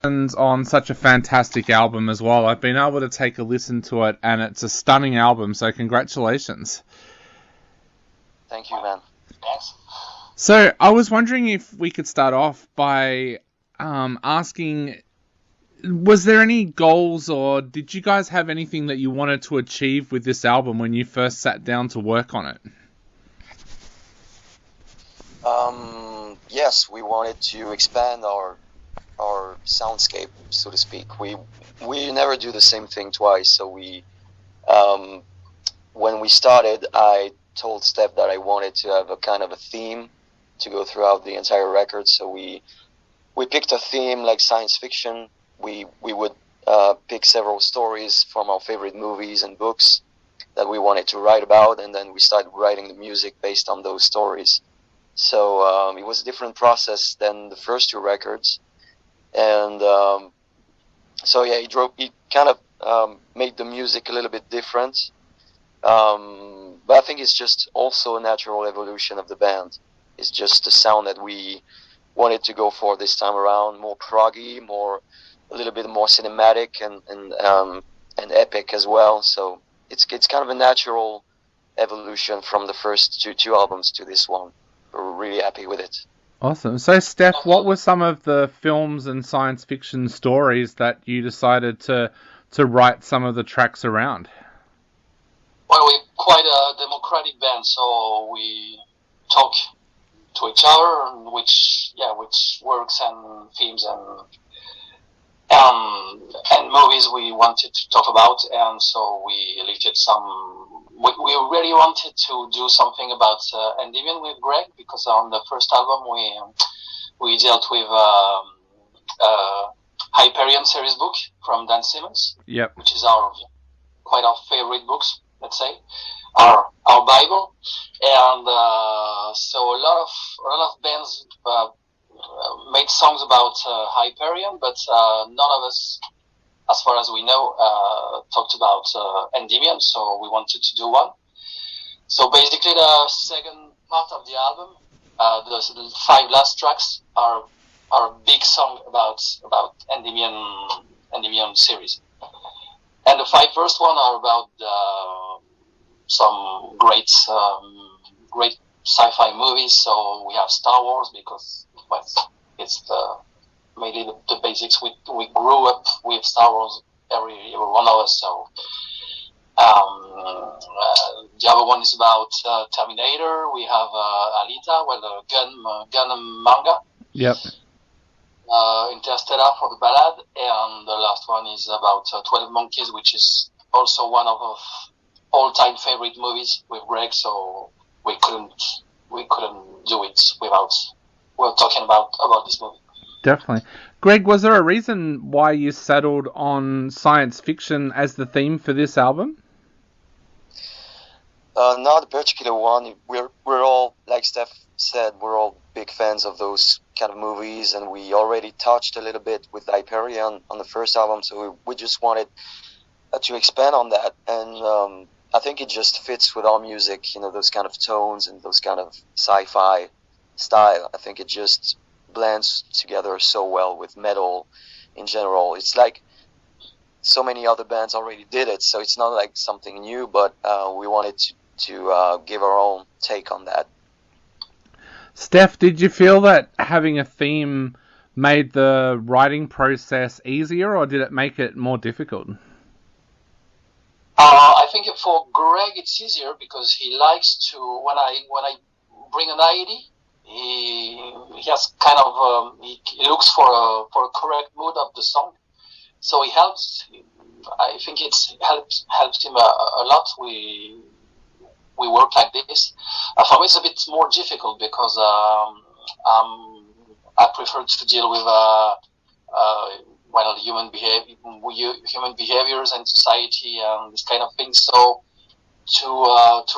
On such a fantastic album as well. I've been able to take a listen to it, and it's a stunning album, so congratulations. Thank you, man. Thanks. So I was wondering if we could start off by asking, was there any goals, or did you guys have anything that you wanted to achieve with this album when you first sat down to work on it? Yes, we wanted to expand our soundscape, so to speak. We never do the same thing twice. So um, when we started, I told Steph that I wanted to have a kind of a theme to go throughout the entire record. So we picked a theme like science fiction. We would pick several stories from our favorite movies and books that we wanted to write about, and then we started writing the music based on those stories. So it was a different process than the first two records, and so yeah, he kind of made the music a little bit different. But I think it's just also a natural evolution of the band. It's just the sound that we wanted to go for this time around, more proggy, a little bit more cinematic and epic as well. So it's kind of a natural evolution from the first two albums to this one. We're really happy with it. Awesome. So, Steph, what were some of the films and science fiction stories that you decided to write some of the tracks around? Well, we're quite a democratic band, so we talk to each other, which works and themes and movies we wanted to talk about, and so we lifted some. We really wanted to do something about Endymion with Greg, because on the first album we dealt with Hyperion series book from Dan Simmons, Yep. which is our favorite books, let's say, our Bible, and so a lot of bands made songs about Hyperion, but none of us, as far as we know, talked about Endymion, so we wanted to do one. So basically, the second part of the album, the 5 last tracks are a big song about Endymion series, and the 5 first one are about some great sci-fi movies. So we have Star Wars, because it's mainly the basics. We grew up with Star Wars, every one of us. So the other one is about Terminator. We have Alita, well, the gun manga. Yep. Interstellar for the ballad, and the last one is about 12 Monkeys, which is also one of our all-time favorite movies with Greg. So we couldn't do it without we're talking about this movie. Definitely. Greg, was there a reason why you settled on science fiction as the theme for this album? Not a particular one. We're all, like Steph said, we're all big fans of those kind of movies, and we already touched a little bit with Hyperion on the first album, so we just wanted to expand on that, and I think it just fits with our music, those kind of tones and those kind of sci-fi style. I think it just blends together so well with metal in general. It's like so many other bands already did it, so it's not like something new, but we wanted to give our own take on that. Steph, did you feel that having a theme made the writing process easier, or did it make it more difficult? I think for Greg it's easier, because he likes to, when I bring an idea, he has kind of he looks for a correct mood of the song, so he helps. I think it's helps him a lot. We work like this. For me, it's a bit more difficult, because I prefer to deal with human behaviors and society and this kind of thing. So to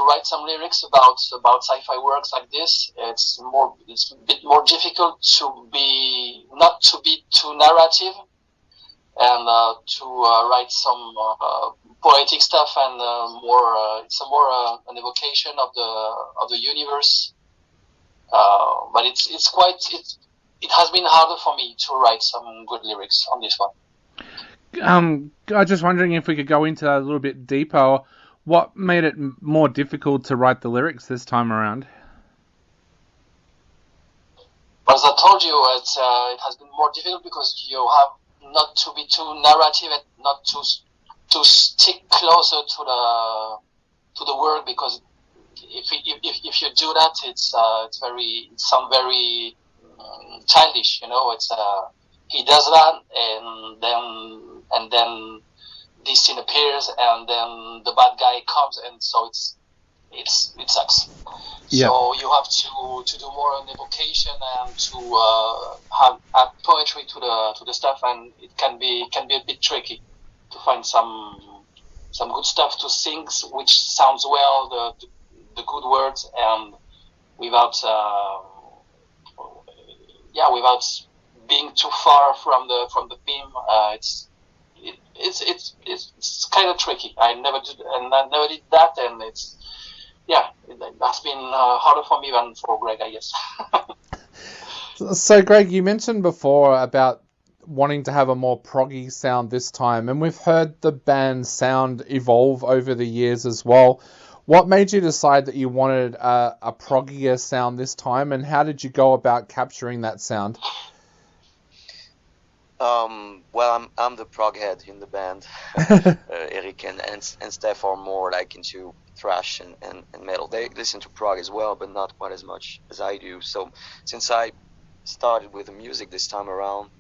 write some lyrics about sci-fi works like this, it's a bit more difficult not to be too narrative, and to write some poetic stuff, and it's more an evocation of the universe. But it has been harder for me to write some good lyrics on this one. I was just wondering if we could go into that a little bit deeper. What made it more difficult to write the lyrics this time around? As I told you, it has been more difficult because you have not to be too narrative and not to stick closer to the word, because if you do that, it sounds very childish. It's he does that, and then this scene appears, and then the bad guy comes, and so it sucks. Yeah. So you have to do more on evocation and to add poetry to the stuff, and it can be a bit tricky to find some good stuff to sing, which sounds well, the good words, and without being too far from the theme. It's kind of tricky. I never did that, and that's been harder for me than for Greg, I guess. So, Greg, you mentioned before about wanting to have a more proggy sound this time, and we've heard the band's sound evolve over the years as well. What made you decide that you wanted a proggier sound this time, and how did you go about capturing that sound? Well, I'm the prog head in the band. Eric and Steph are more like into thrash and metal. They listen to prog as well, but not quite as much as I do. So since I started with the music this time around,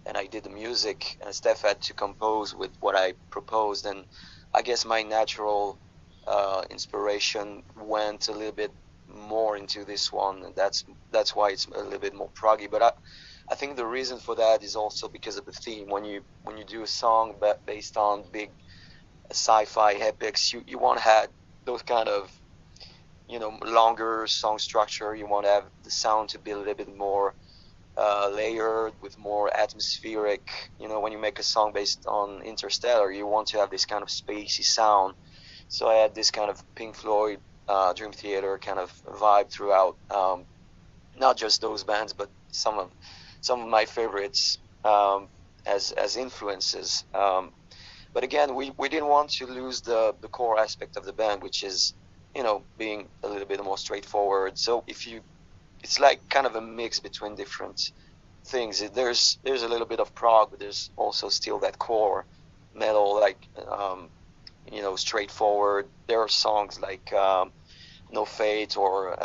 and I did the music, and Steph had to compose with what I proposed, and I guess my natural inspiration went a little bit more into this one, and that's why it's a little bit more proggy. But I think the reason for that is also because of the theme. When you do a song based on big sci-fi epics, you want to have those kind of longer song structure. You want to have the sound to be a little bit more layered, with more atmospheric. When you make a song based on Interstellar, you want to have this kind of spacey sound. So I had this kind of Pink Floyd, Dream Theater kind of vibe throughout. Not just those bands, but some of my favorites as influences. But again, we didn't want to lose the core aspect of the band, which is being a little bit more straightforward. So it's like kind of a mix between different things. There's a little bit of prog, but there's also still that core metal, like straightforward. There are songs like No Fate or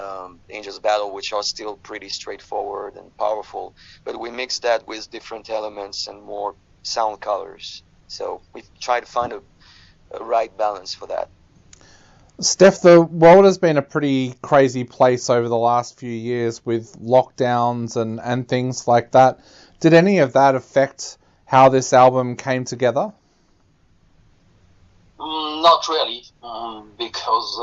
Angel's Battle, which are still pretty straightforward and powerful, but we mix that with different elements and more sound colors. So we try to find a right balance for that. Steph, the world has been a pretty crazy place over the last few years with lockdowns and things like that. Did any of that affect how this album came together? Not really, because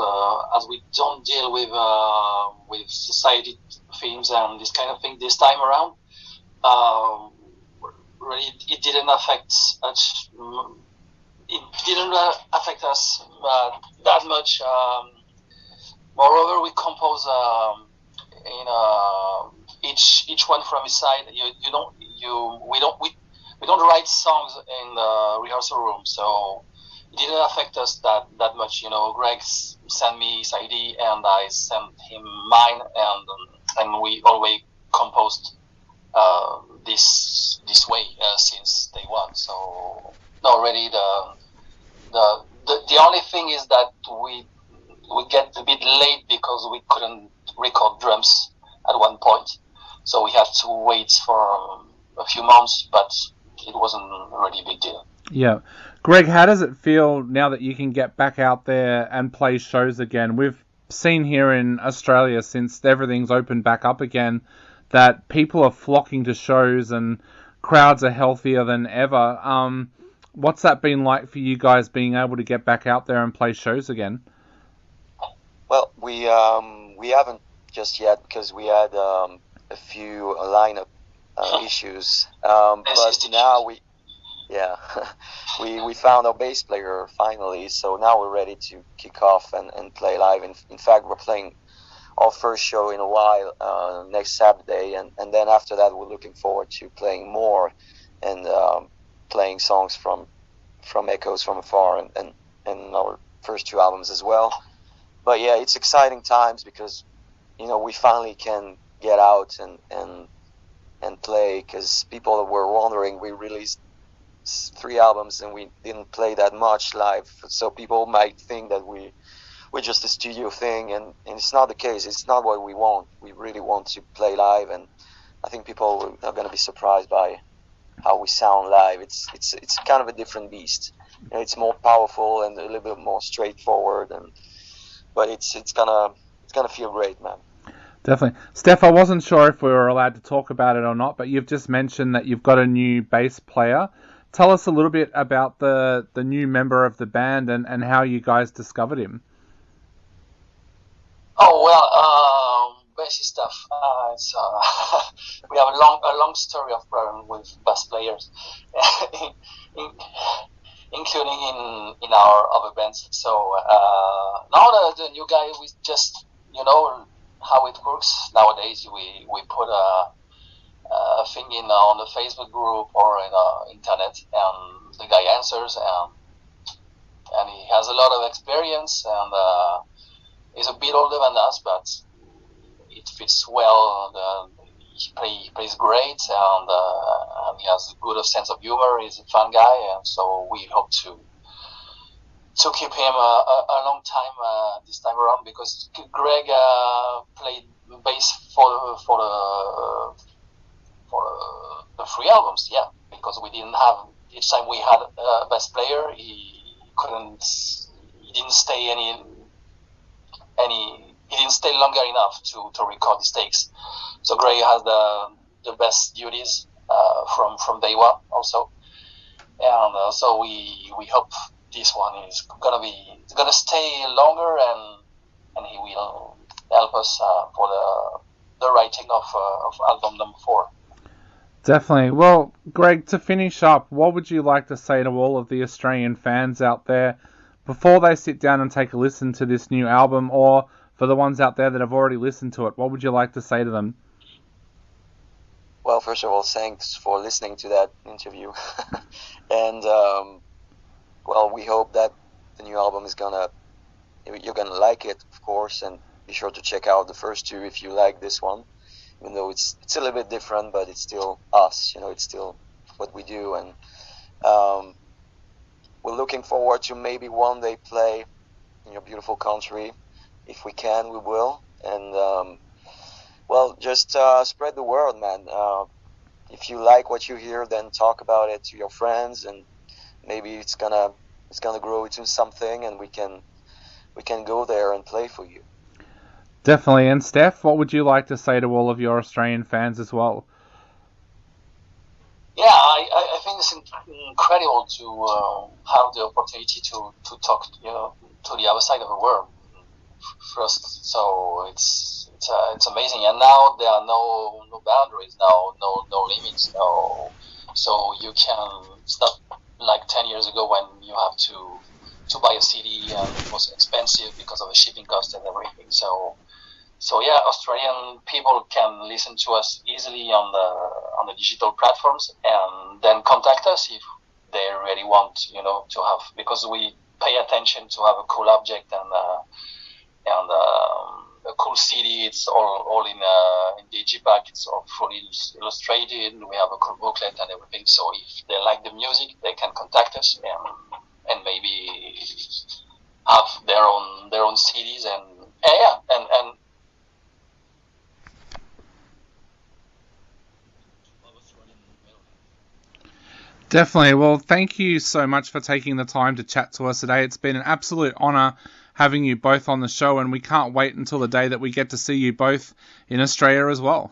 as we don't deal with society themes and this kind of thing this time around, really it didn't affect us. It didn't affect us that much. Moreover, we compose each one from his side. We don't write songs in the rehearsal room, so it didn't affect us that much. Greg sent me his ID and I sent him mine, and we always composed this way since day one. So no, really the only thing is that we get a bit late because we couldn't record drums at one point, so we had to wait for a few months, but it wasn't really a big deal. Yeah. Greg, how does it feel now that you can get back out there and play shows again? We've seen here in Australia, since everything's opened back up again, that people are flocking to shows and crowds are healthier than ever. What's that been like for you guys, being able to get back out there and play shows again? Well, we haven't just yet because we had a few lineup issues, but now we found our bass player finally, so now we're ready to kick off and play live. In fact, we're playing our first show in a while next Saturday, and then after that we're looking forward to playing more and playing songs from Echoes From Afar and our first 2 albums as well. But yeah, it's exciting times because we finally can get out and play, because people were wondering, we released 3 albums and we didn't play that much live, so people might think that we're just a studio thing, and it's not the case. It's not what we want. We really want to play live, and I think people are going to be surprised by how we sound live. It's kind of a different beast. It's more powerful and a little bit more straightforward, but it's gonna feel great, man. Definitely. Steph, I wasn't sure if we were allowed to talk about it or not, but you've just mentioned that you've got a new bass player. Tell us a little bit about the new member of the band and how you guys discovered him. Oh well, bassy stuff. We have a long story of problem with bass players, including in our other bands. So now the new guy, we just how it works nowadays. We put a thing on the Facebook group or in the internet, and the guy answers, and he has a lot of experience, and he's a bit older than us, but it fits well. He plays great, and he has a good sense of humor. He's a fun guy, and so we hope to keep him a long time this time around, because Greg played bass for the 3 albums, yeah, because we didn't have, each time we had a bass player, he didn't stay he didn't stay longer enough to record his takes. So Greg has the best duties from day one also, and so we hope this one is gonna stay longer, and he will help us for the writing of album number 4. Definitely. Well, Greg, to finish up, what would you like to say to all of the Australian fans out there before they sit down and take a listen to this new album, or for the ones out there that have already listened to it, what would you like to say to them? Well, first of all, thanks for listening to that interview. And well, we hope that the new album you're gonna like it, of course, and be sure to check out the first 2 if you like this one. Even though it's a little bit different, but it's still us, it's still what we do, and we're looking forward to maybe one day play in your beautiful country. If we can, we will, and well, just spread the word, man. If you like what you hear, then talk about it to your friends, and maybe it's gonna grow into something, and we can go there and play for you. Definitely. And Steph, what would you like to say to all of your Australian fans as well? Yeah, I think it's incredible to have the opportunity to talk to the other side of the world first. So it's amazing, and now there are no boundaries, now no limits, so you can. It's not like 10 years ago when you have to buy a CD and it was expensive because of the shipping cost and everything. So yeah, Australian people can listen to us easily on the digital platforms, and then contact us if they really want, to have, because we pay attention to have a cool object and a cool CD. It's all in digipack. It's all fully illustrated. We have a cool booklet and everything. So if they like the music, they can contact us and maybe have their own CDs and Definitely. Well, thank you so much for taking the time to chat to us today. It's been an absolute honour having you both on the show, and we can't wait until the day that we get to see you both in Australia as well.